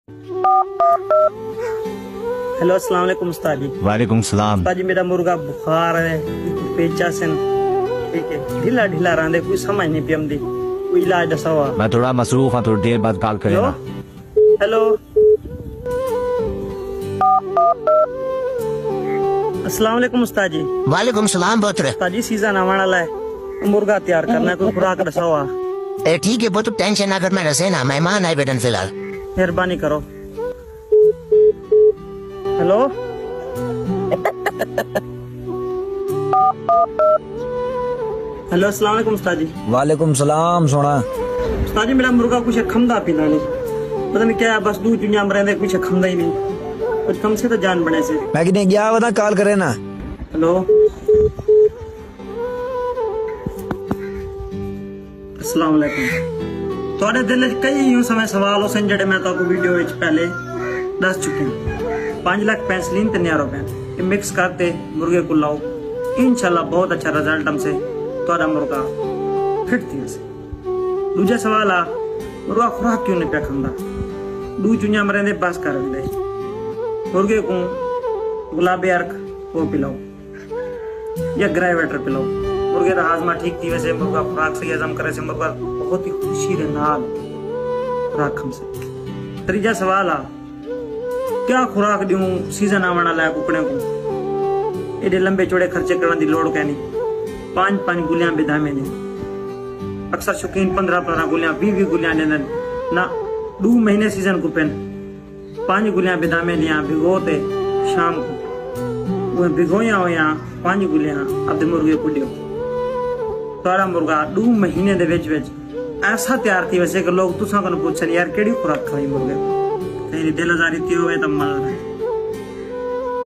Hello अस्सलाम वालेकुम उस्ताद जी। वालेकुम सलाम। उस्ताद जी मेरा मुर्गा बुखार है, पेचा से ठीक है, ढीला ढीला रहा, कोई समझ नहीं पियमदी, कोई इलाज दसावा। मैं थोड़ा मसरूफ हाँ, थोड़ी देर बाद कॉल करेगा। हेलो अस्सलाम वालेकुम उस्ताद जी। वालेकुम सलाम पुत्र। उस्ताद जी सीजन आने वाला है, मुर्गा तैयार करना है, कोई खुराक दसावा। ठीक है पुत्र, टेंशन ना कर, मैं रसे ना, मेहमान आए बेटन फिलहाल। मेहरबानी करो। हेलो हेलो अस्सलाम वालेकुम उस्ताद जी। वालेकुम सलाम। सोना उस्ताद जी मेरा मुर्गा कुछ खमदा पीना नहीं, पता नहीं क्या है, बस दूध दुनिया में रहने कुछ खमदा ही नहीं, कुछ कम से तो जान बने से। मैं कि नहीं गया बता, कॉल करे ना। हेलो अस्सलाम वालेकुम। थोड़े दिल कई यूं समय सवाल हो सन जड़े मैं तो वीडियो विच पहले दस चुके हैं। 5 लाख पेंसिलिन ते 9 रुपए ये मिक्स करते मुर्गे को लाओ, इंशाल्लाह बहुत अच्छा रिजल्ट हमसे तोरा मुर्गा फिट थी वैसे। दूजा सवाल आ, मुर्गा खुराक क्यों नहीं पे खांदा? दूध चुनिया में रहने बस कर दे, मुर्गे को गुलाबी अर्क वो पिलाओ या ग्राइवेटर पिलाओ, मुर्गे का हाजमा ठीक थी वैसे, मुर्गा खुराक से हजम करे से मुर्गा बहुत ही खुशी रे नाल खुराक हमसे। तीजा सवाल आ, क्या खुराक दूं सीजन आने वाला है कुकड़े को, एडे लंबे चौड़े खर्चे करने की लोड़ कहनी। 5-5 गुलियां बिधा में अक्सर शौकीन 15-15 गुलियां 20 गुलियां देना ना 2 महीने सीजन को पेन 5 गुलियां बिधा में लिया भिगोते शाम को वो भिगोया हो या 5 गुलियां अब मुर्गे को दियो, तारा मुर्गा 2 महीने दे विच ऐसा तैयार थी वैसे कि लोग तुसा को पूछन यार केड़ी खुराक खाई मुर्गे को, कहीं दिल आजारी थी होवे तो मार